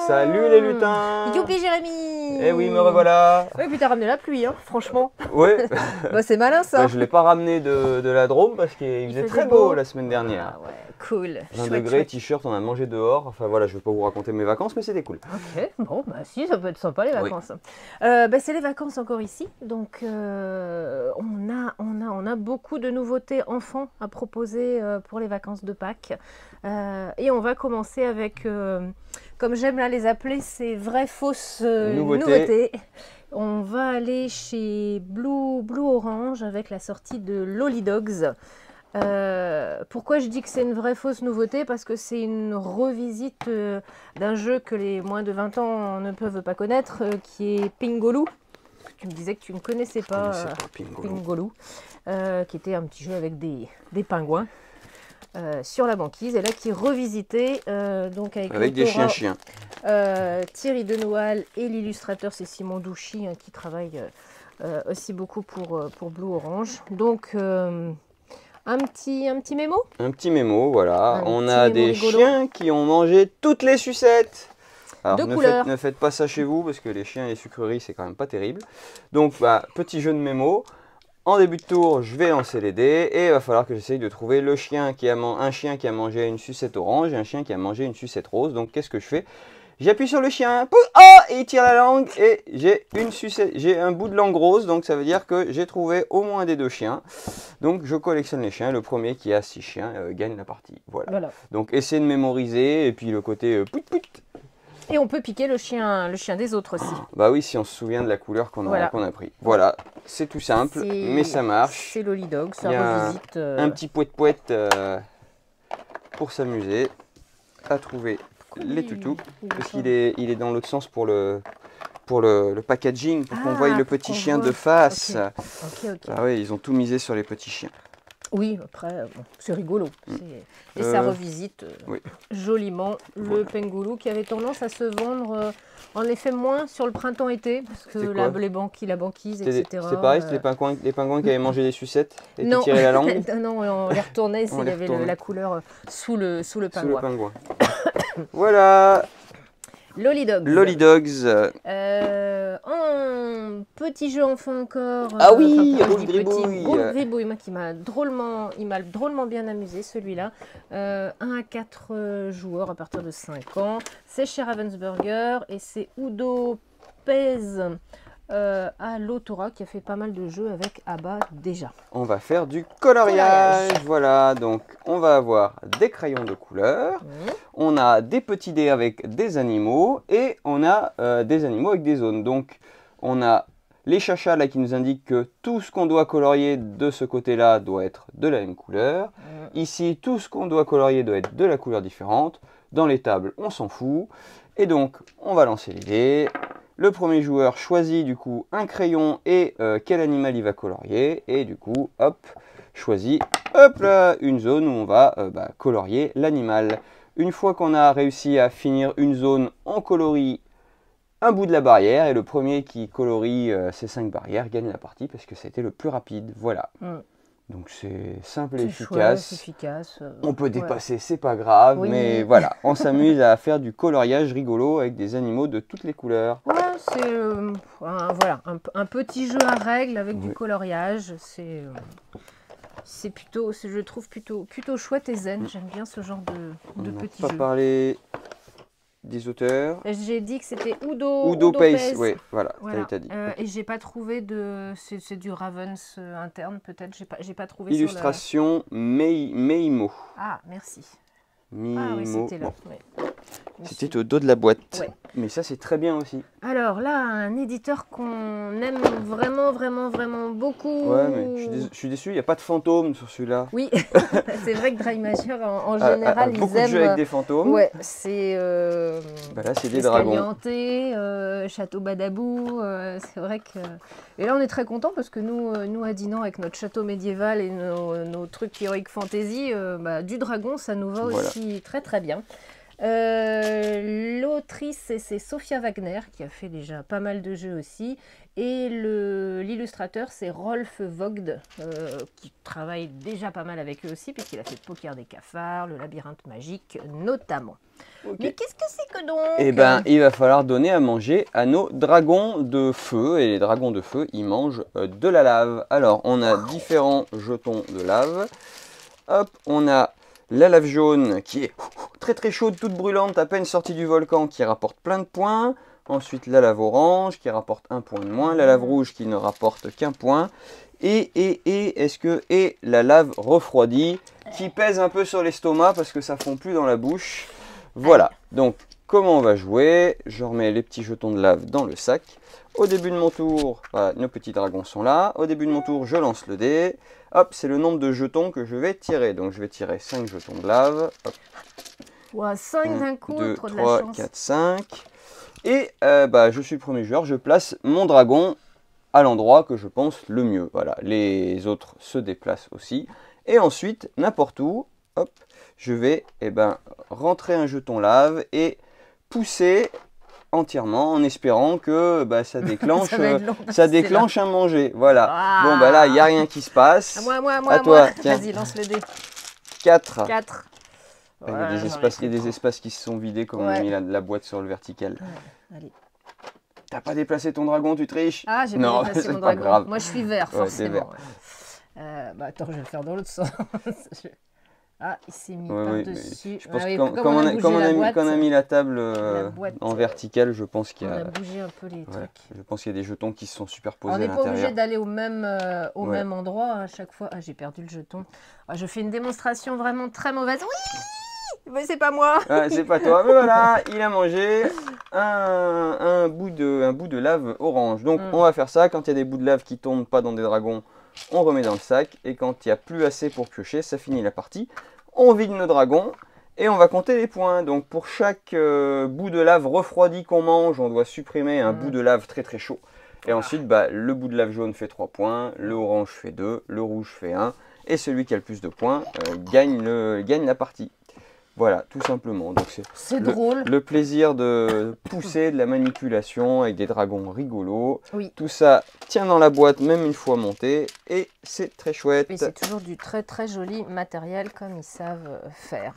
Salut les lutins. Youpi Jérémy. Eh oui, me revoilà. Oui, puis t'as ramené la pluie, hein, franchement. Ouais. Bah, c'est malin ça. Bah, je ne l'ai pas ramené de la Drôme parce qu'il faisait très beau la semaine dernière. Ah ouais, cool. 20 degrés, t-shirt, on a mangé dehors. Enfin voilà, je ne vais pas vous raconter mes vacances, mais c'était cool. Ok, bon, bah si, ça peut être sympa les vacances. Bah, c'est les vacances encore ici, donc on a beaucoup de nouveautés enfants à proposer pour les vacances de Pâques. Et on va commencer avec, comme j'aime là les appeler, ces vraies fausses nouveautés. On va aller chez Blue Orange avec la sortie de Lolly Dogs. Pourquoi je dis que c'est une vraie fausse nouveauté? Parce que c'est une revisite d'un jeu que les moins de 20 ans ne peuvent pas connaître, qui est Pingolu. Tu me disais que tu ne connaissais pas, Pingolu, qui était un petit jeu avec des pingouins sur la banquise, et là qui est revisité donc avec des chiens. Thierry Denoual, et l'illustrateur c'est Simon Douchy, hein, qui travaille aussi beaucoup pour Blue Orange. Donc un petit mémo. Un petit mémo, voilà. On a des chiens qui ont mangé toutes les sucettes. Alors ne faites pas ça chez vous parce que les chiens et les sucreries c'est quand même pas terrible. Donc petit jeu de mémo. En début de tour, je vais lancer les dés et il va falloir que j'essaye de trouver un chien qui a mangé une sucette orange et un chien qui a mangé une sucette rose. Donc qu'est-ce que je fais? J'appuie sur le chien, et il tire la langue et j'ai un bout de langue rose, donc ça veut dire que j'ai trouvé au moins des deux chiens. Donc je collectionne les chiens, le premier qui a 6 chiens gagne la partie. Voilà. Donc essayez de mémoriser et puis le côté pout. Et on peut piquer le chien des autres aussi. Bah oui, si on se souvient de la couleur qu'on a pris. Voilà, c'est tout simple, mais ça marche. C'est Lolly Dog, ça revisite. Un petit poète pour s'amuser à trouver les toutous. Parce qu'il est dans l'autre sens pour le packaging, pour qu'on voie le petit chien de face. Okay. Ah oui, ils ont tout misé sur les petits chiens. Oui, après, c'est rigolo. Et ça revisite joliment le Pingolu qui avait tendance à se vendre en effet moins sur le printemps-été, parce que la banquise, etc. C'était pareil, c'était les pingouins qui avaient mangé des sucettes et qui tiraient la langue. Non, on les retournait, il y avait la couleur sous le pingouin. Voilà. Lolly Dogs. Lolly Dogs. Un petit jeu enfant encore. Roule Gribouille, moi qui m'a drôlement bien amusé celui-là. 1 à 4 joueurs à partir de 5 ans. C'est chez Ravensburger et c'est Udo Pez à l'Autora qui a fait pas mal de jeux avec Abba déjà. On va faire du coloriage. Voilà, donc on va avoir des crayons de couleur, on a des petits dés avec des animaux et on a des animaux avec des zones. Donc on a les chachas là qui nous indiquent que tout ce qu'on doit colorier de ce côté-là doit être de la même couleur. Ici, tout ce qu'on doit colorier doit être de la couleur différente. Dans les tables, on s'en fout. Et donc, on va lancer les dés. Le premier joueur choisit du coup un crayon et quel animal il va colorier. Et du coup, hop, choisit une zone où on va colorier l'animal. Une fois qu'on a réussi à finir une zone, on colorie un bout de la barrière. Et le premier qui colorie ces 5 barrières gagne la partie parce que c'était le plus rapide. Voilà. Donc c'est simple et efficace. On peut dépasser, c'est pas grave, mais voilà, on s'amuse à faire du coloriage rigolo avec des animaux de toutes les couleurs. Ouais, c'est un petit jeu à règles avec du coloriage. C'est plutôt, je trouve plutôt chouette et zen. J'aime bien ce genre de petits jeux. On n'a pas parlé des auteurs. J'ai dit que c'était Udo Pace. Oui, voilà. T'as dit. Et j'ai pas trouvé de... C'est du Ravens interne peut-être. J'ai pas trouvé. Illustration Meimo. Ah, merci. Meimo. Oui, c'était là. C'était au dos de la boîte. Mais ça, c'est très bien aussi. Alors là, un éditeur qu'on aime vraiment beaucoup. Ouais, mais je suis déçu, il n'y a pas de fantôme sur celui-là. Oui, c'est vrai que Dry Magic, en général, ils beaucoup aiment... de jeux avec des fantômes. Ouais, c'est... là, c'est des dragons. Hanté, Château Badabou, c'est vrai que... Et là, on est très contents parce que nous à Dinan, avec notre château médiéval et nos trucs Heroic Fantasy, du dragon, ça nous va aussi très bien. L'autrice, c'est Sophia Wagner, qui a fait déjà pas mal de jeux aussi. Et l'illustrateur, c'est Rolf Vogt, qui travaille déjà pas mal avec eux aussi, puisqu'il a fait Poker des cafards, le labyrinthe magique notamment. Okay. Mais qu'est-ce que c'est que donc? Eh bien, il va falloir donner à manger à nos dragons de feu. Et les dragons de feu, ils mangent de la lave. Alors, on a différents jetons de lave. Hop, on a la lave jaune qui est très très chaude, toute brûlante, à peine sortie du volcan, qui rapporte plein de points. Ensuite, la lave orange qui rapporte 1 point de moins. La lave rouge qui ne rapporte qu'1 point. Et la lave refroidie qui pèse un peu sur l'estomac parce que ça fond plus dans la bouche. Voilà, donc comment on va jouer? Je remets les petits jetons de lave dans le sac. Au début de mon tour, voilà, nos petits dragons sont là. Au début de mon tour, je lance le dé. Hop, c'est le nombre de jetons que je vais tirer. Donc je vais tirer 5 jetons de lave. Hop. Wow, 5 d'un coup, 2, trop 3, de la chance. 4, 5. Et je suis le premier joueur, je place mon dragon à l'endroit que je pense le mieux. Voilà, les autres se déplacent aussi. Et ensuite, n'importe où, hop, je vais rentrer un jeton lave et pousser entièrement en espérant que ça déclenche, ça déclenche un manger. Voilà. Ah. Bon, là, il n'y a rien qui se passe. À toi, tiens. Vas-y, lance le dé. 4. 4. Il y a des espaces qui se sont vidés comme on a mis la boîte sur le vertical. Ouais, allez. T'as pas déplacé ton dragon, tu triches? Ah, j'ai pas déplacé mon dragon. Grave. Moi, je suis vert, forcément. Vert. Attends, je vais le faire dans l'autre sens. Ah, il s'est mis par-dessus. Je pense que quand on a mis la table en verticale, je pense qu'il y a... On a bougé un peu les trucs. Je pense qu'il y a des jetons qui se sont superposés à l'intérieur. On n'est pas obligé d'aller au même endroit à chaque fois. Ah, j'ai perdu le jeton. Ah, je fais une démonstration vraiment très mauvaise. Oui! Mais c'est pas moi. C'est pas toi. Mais voilà, il a mangé un bout de lave orange. Donc on va faire ça. Quand il y a des bouts de lave qui tombent pas dans des dragons, on remet dans le sac. Et quand il n'y a plus assez pour piocher, ça finit la partie. On vide nos dragons et on va compter les points. Donc pour chaque bout de lave refroidi qu'on mange, on doit supprimer un bout de lave très très chaud. Et ensuite, le bout de lave jaune fait 3 points, le orange fait 2, le rouge fait 1. Et celui qui a le plus de points gagne la partie. Voilà, tout simplement. Donc c'est drôle. Le plaisir de pousser, de la manipulation avec des dragons rigolos. Oui. Tout ça tient dans la boîte même une fois monté et c'est très chouette. Et c'est toujours du très très joli matériel comme ils savent faire.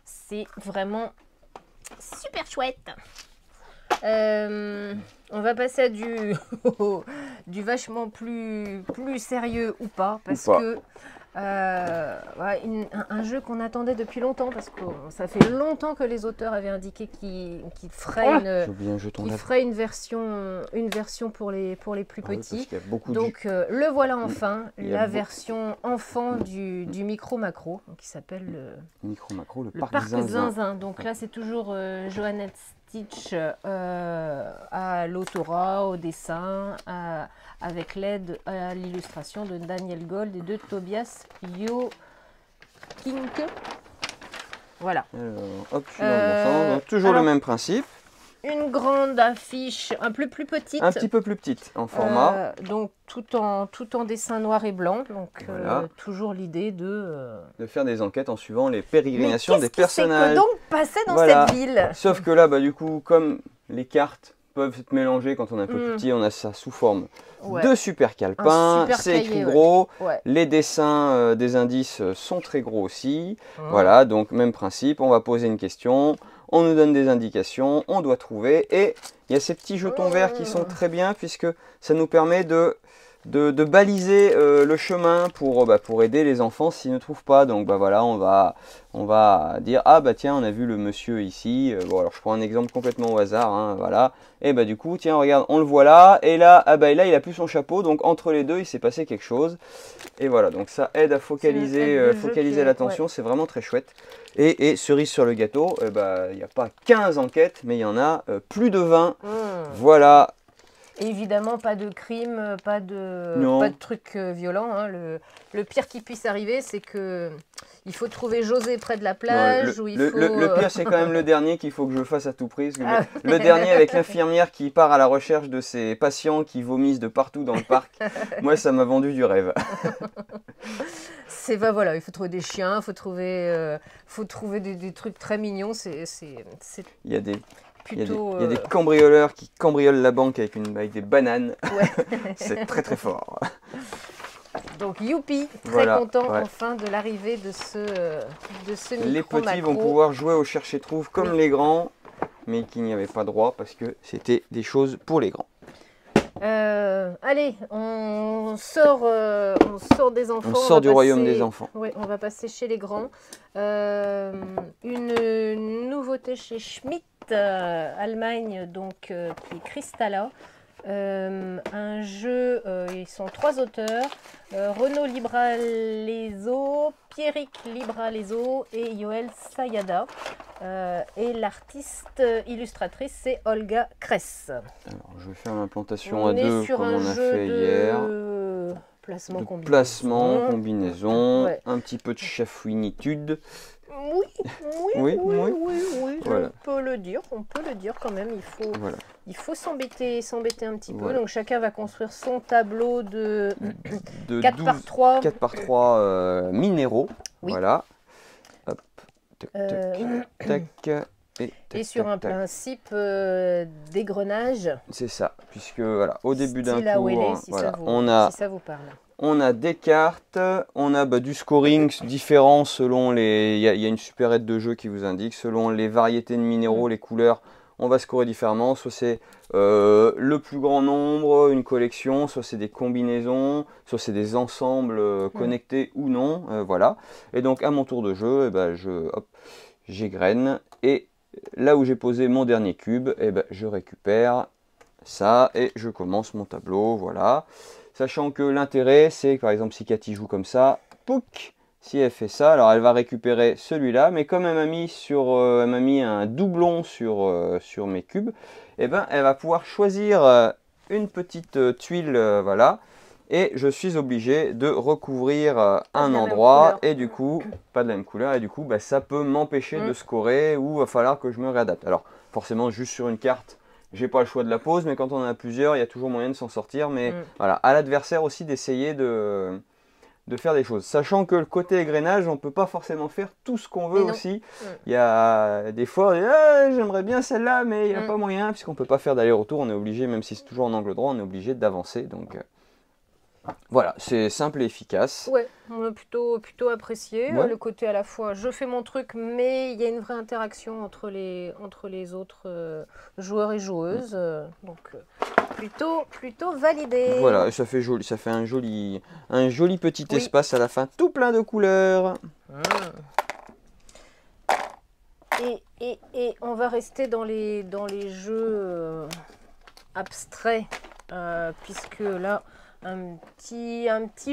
C'est vraiment super chouette. On va passer à du vachement plus sérieux ou pas parce que un jeu qu'on attendait depuis longtemps parce que ça fait longtemps que les auteurs avaient indiqué qu'ils feraient une version pour les plus petits. Donc le voilà enfin, la version enfant du Micro Macro qui s'appelle le Parc Zinzin. Donc là c'est toujours Johannes Stitch à l'autorat, au dessin, avec l'aide à l'illustration de Daniel Gold et de Tobias Jokink. Voilà. Alors, hop, je suis dans le bon sens. Donc, toujours le même principe. Une grande affiche, un peu plus petite. Un petit peu plus petite en format. Donc tout en dessin noir et blanc. Donc voilà. Toujours l'idée de faire des enquêtes en suivant les pérégrinations des personnages. Mais qu'est-ce qui donc passer dans cette ville? Sauf que là, du coup, comme les cartes peuvent se mélanger quand on est un peu plus petit, on a ça sous forme de super calepin. C'est écrit gros. Ouais. Les dessins des indices sont très gros aussi. Voilà, donc même principe. On va poser une question. On nous donne des indications, on doit trouver. Et il y a ces petits jetons verts qui sont très bien puisque ça nous permet de baliser le chemin pour aider les enfants s'ils ne trouvent pas. Donc voilà, on va dire tiens, on a vu le monsieur ici. Bon alors je prends un exemple complètement au hasard, hein, voilà. Et du coup tiens regarde, on le voit là. Et là là il a plus son chapeau. Donc entre les deux il s'est passé quelque chose. Et voilà, donc ça aide à focaliser l'attention. C'est vraiment très chouette. Et cerise sur le gâteau, il n'y a pas 15 enquêtes, mais il y en a plus de 20. Voilà. Évidemment, pas de crime, pas de trucs violents. Hein. Le pire qui puisse arriver, c'est que il faut trouver José près de la plage. Le pire, c'est quand même le dernier qu'il faut que je fasse à tout prix. Le dernier avec l'infirmière qui part à la recherche de ses patients qui vomissent de partout dans le parc. Moi, ça m'a vendu du rêve. Voilà, il faut trouver des chiens, faut trouver des trucs très mignons. Il y a des... Il y a des cambrioleurs qui cambriolent la banque avec des bananes. Ouais. C'est très très fort. Donc youpi, très content enfin de l'arrivée de ce micro. Les petits vont pouvoir jouer au chercher-trouve comme les grands, mais qu'il n'y avait pas droit parce que c'était des choses pour les grands. Allez, on sort des enfants. On sort du royaume des enfants. Oui, on va passer chez les grands. Une nouveauté chez Schmidt, Allemagne, donc qui est Cristalla. Un jeu, ils sont 3 auteurs, Renaud Libraleso, Pierrick Libraleso et Yoel Sayada. Et l'artiste illustratrice, c'est Olga Kress. Alors, je vais faire l'implantation à deux comme on a fait hier. Placement, combinaison, un petit peu de chafouinitude. Oui, voilà. On peut le dire quand même. Il faut s'embêter un petit peu. Donc chacun va construire son tableau de 4 par 3. 4 par 3 minéraux. Oui. Voilà. Hop. Tac. Et sur un principe d'égrenage. C'est ça, puisque voilà, au début d'un cours, si ça vous parle. On a des cartes, on a du scoring différent selon les... Il y a une supérette de jeu qui vous indique, selon les variétés de minéraux, les couleurs, on va scorer différemment. Soit c'est le plus grand nombre, une collection, soit c'est des combinaisons, soit c'est des ensembles connectés ou non. Voilà. Et donc à mon tour de jeu, j'égrène. Et là où j'ai posé mon dernier cube, je récupère ça et je commence mon tableau. Voilà. Sachant que l'intérêt, c'est que par exemple, si Cathy joue comme ça, pouc, si elle fait ça, alors elle va récupérer celui-là, mais comme elle m'a mis un doublon sur mes cubes, elle va pouvoir choisir une petite tuile, voilà, et je suis obligé de recouvrir un endroit, et du coup, pas de la même couleur, et du coup, ça peut m'empêcher de scorer, ou il va falloir que je me réadapte. Alors, forcément, juste sur une carte, j'ai pas le choix de la pose, mais quand on en a plusieurs, il y a toujours moyen de s'en sortir. Mais voilà, à l'adversaire aussi d'essayer de faire des choses. Sachant que le côté égrenage, on ne peut pas forcément faire tout ce qu'on veut aussi. Il y a des fois, j'aimerais bien celle-là, mais il n'y a pas moyen, puisqu'on ne peut pas faire d'aller-retour. On est obligé, même si c'est toujours en angle droit, on est obligé d'avancer. Donc voilà, c'est simple et efficace. Ouais, on a plutôt apprécié. Le côté à la fois, je fais mon truc, mais il y a une vraie interaction entre les autres joueurs et joueuses. Donc plutôt validé. Voilà, ça fait joli, ça fait un joli petit espace à la fin, tout plein de couleurs. Et on va rester dans les jeux abstraits, puisque là, un petit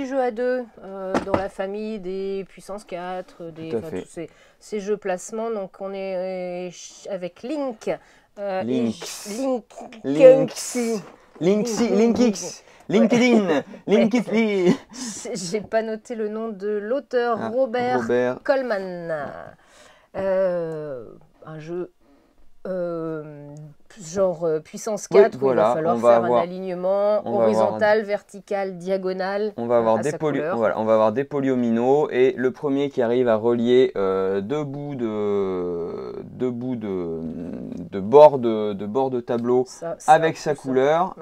jeu à deux dans la famille des puissance 4, tous ces jeux placement. Donc on est avec Link. LinkedIn. J'ai pas noté le nom de l'auteur, Robert Coleman. Un jeu genre puissance 4, où il va falloir faire un alignement horizontal, vertical, diagonal. On va avoir des polyomino, et le premier qui arrive à relier deux bouts de bord de tableau avec sa couleur,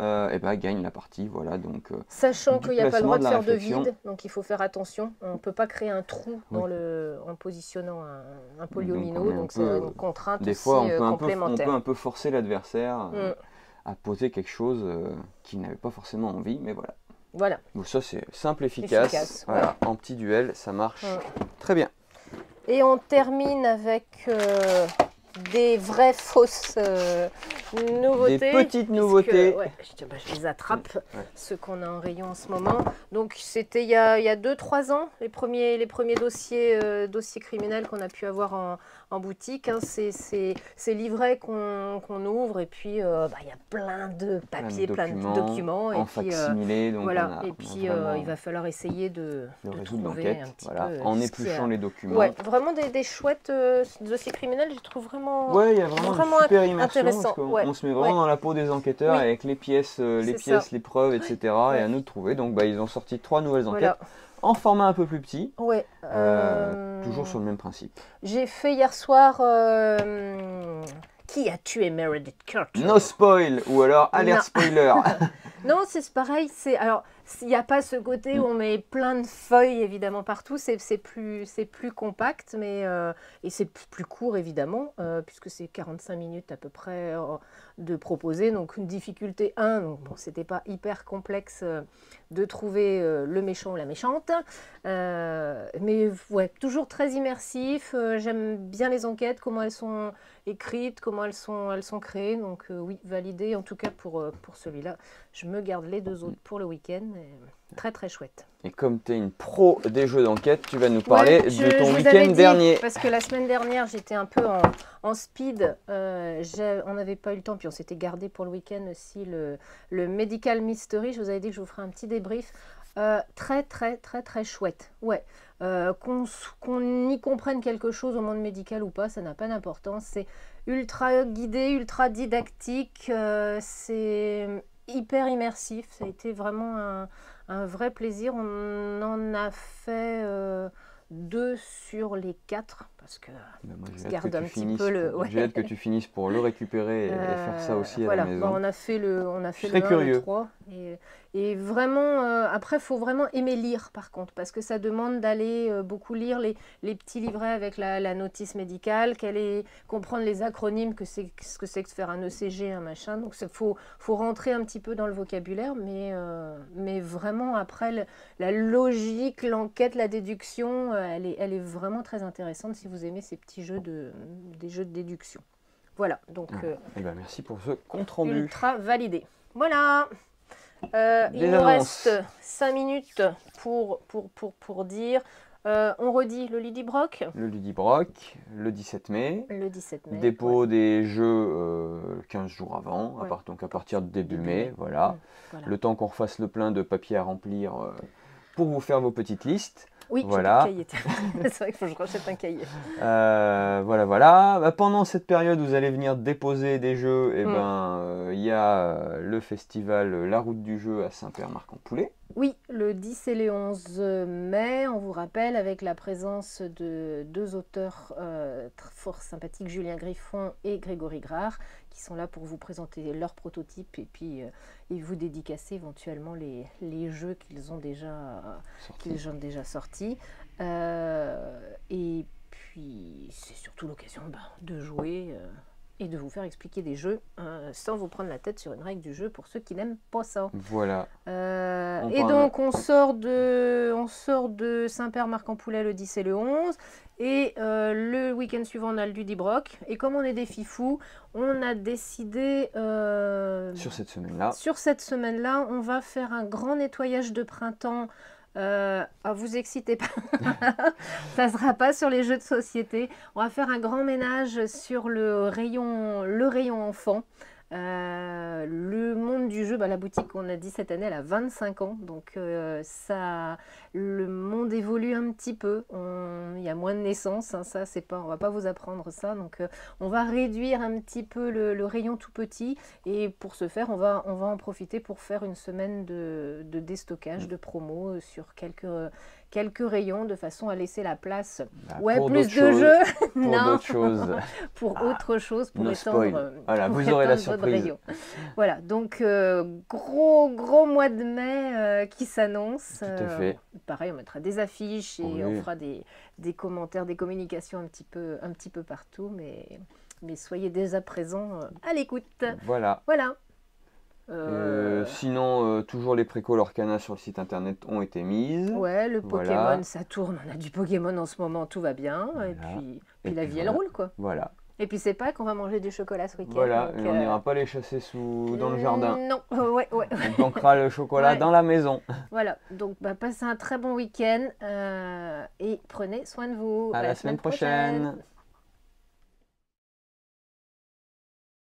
gagne la partie. Voilà, donc, sachant qu'il n'y a pas le droit de faire de vide, donc il faut faire attention. On ne peut pas créer un trou en positionnant un polyomino, donc c'est une contrainte des aussi fois, complémentaire. On peut un peu forcer l'adversaire à poser quelque chose qu'il n'avait pas forcément envie, mais voilà. Donc ça, c'est simple, efficace. Voilà. En petit duel, ça marche très bien. Et on termine avec des vraies fausses nouveautés. Des petites nouveautés. Je les attrape, ceux qu'on a en rayon en ce moment. Donc c'était il y a 2-3 ans, les premiers dossiers criminels qu'on a pu avoir en boutique. Hein. C'est ces livrets qu'on ouvre et puis il y a plein de papiers, plein de documents. En facsimilé. Donc voilà. Et puis il va falloir essayer de résoudre trouver un petit peu en épluchant les documents. Ouais, vraiment des chouettes dossiers criminels, je trouve vraiment, il y a vraiment une super immersion intéressant. Parce on se met vraiment dans la peau des enquêteurs avec les pièces, les preuves, etc. Et à nous de trouver. Donc ils ont sorti 3 nouvelles enquêtes en format un peu plus petit. Toujours sur le même principe. J'ai fait hier soir Qui a tué Meredith Curtin? No spoil ou alors alerte spoiler. Non, c'est pareil. Alors, il n'y a pas ce côté où on met plein de feuilles évidemment partout. C'est plus compact, mais et c'est plus court évidemment, puisque c'est 45 minutes à peu près de proposer. Donc une difficulté 1. Donc bon, c'était pas hyper complexe de trouver le méchant ou la méchante, mais ouais, toujours très immersif. J'aime bien les enquêtes, comment elles sont écrites, comment elles sont créées. Donc oui, validé en tout cas pour celui-là. Je me garde les 2 autres pour le week-end. Très très chouette. Et comme tu es une pro des jeux d'enquête, tu vas nous parler de ton week-end dernier. Parce que la semaine dernière, j'étais un peu en speed. On n'avait pas eu le temps, puis on s'était gardé pour le week-end aussi le Medical Mystery. Je vous avais dit que je vous ferais un petit débrief. Très très très très chouette. Ouais. Qu'on y comprenne quelque chose au monde médical ou pas, ça n'a pas d'importance. C'est ultra guidé, ultra didactique. C'est hyper immersif. Ça a été vraiment un vrai plaisir. On en a fait 2 sur les 4 parce que je garde un petit peu le. J'ai hâte que tu finisses pour le récupérer et faire ça aussi à la maison. On a fait le 1, le 3 et vraiment après il faut vraiment aimer lire par contre parce que ça demande d'aller beaucoup lire les petits livrets avec la notice médicale, comprendre les acronymes, ce que c'est que faire un ECG, un machin. Donc il faut rentrer un petit peu dans le vocabulaire, mais vraiment après la logique, l'enquête, la déduction, elle est vraiment très intéressante si vous aimez ces petits jeux des jeux de déduction. Voilà, donc merci pour ce compte rendu. Ultra validé. Voilà. Il nous reste 5 minutes pour dire. On redit le Lydibrock. Le Lydibrock, le 17 mai. Le 17 mai. Dépôt des jeux 15 jours avant, donc à partir de début mai. Voilà. Le temps qu'on refasse le plein de papiers à remplir pour vous faire vos petites listes. Oui, voilà. C'est vrai qu'il faut que je rachète un cahier. Voilà. Pendant cette période, vous allez venir déposer des jeux. Et il y a le festival La Route du Jeu à Saint-Père-Marc-en-Poulet. Oui, le 10 et le 11 mai, on vous rappelle, avec la présence de 2 auteurs fort sympathiques, Julien Griffon et Grégory Grard, qui sont là pour vous présenter leurs prototypes et puis vous dédicacer éventuellement les jeux qu'ils ont déjà sortis. Et puis, c'est surtout l'occasion de jouer et de vous faire expliquer des jeux sans vous prendre la tête sur une règle du jeu pour ceux qui n'aiment pas ça. Voilà. Et donc on sort de Saint-Père-Marc-en-Poulet le 10 et le 11 et le week-end suivant on a le Lydibrock. Et comme on est des fifous, on a décidé sur cette semaine-là, on va faire un grand nettoyage de printemps. Vous excitez pas, ça sera pas sur les jeux de société. On va faire un grand ménage sur le rayon enfant. Le monde du jeu, la boutique qu'on a dit cette année, elle a 25 ans, donc le monde évolue un petit peu. Il y a moins de naissances, hein, ça c'est pas, on va pas vous apprendre ça, donc on va réduire un petit peu le rayon tout petit. Et pour ce faire, on va en profiter pour faire une semaine de déstockage, de promo sur quelques rayons de façon à laisser la place. Plus de jeux. Pour d'autres choses. Pour autre chose, pour étendre. Voilà, vous aurez la surprise. Rayon. Voilà, donc gros mois de mai qui s'annonce. Tout à fait. Pareil, on mettra des affiches et on fera des commentaires, des communications un petit peu partout, mais soyez dès à présent à l'écoute. Voilà. Sinon, toujours les précols Orcana sur le site internet ont été mises. Ouais, le Pokémon, ça tourne. On a du Pokémon en ce moment, tout va bien. Voilà. Et puis la vie, elle roule, quoi. Voilà. Et puis c'est pas qu'on va manger du chocolat ce week-end. Voilà, donc, on n'ira pas les chasser dans le jardin. Non, ouais. On planquera le chocolat dans la maison. Voilà, donc passez un très bon week-end et prenez soin de vous. À la semaine prochaine.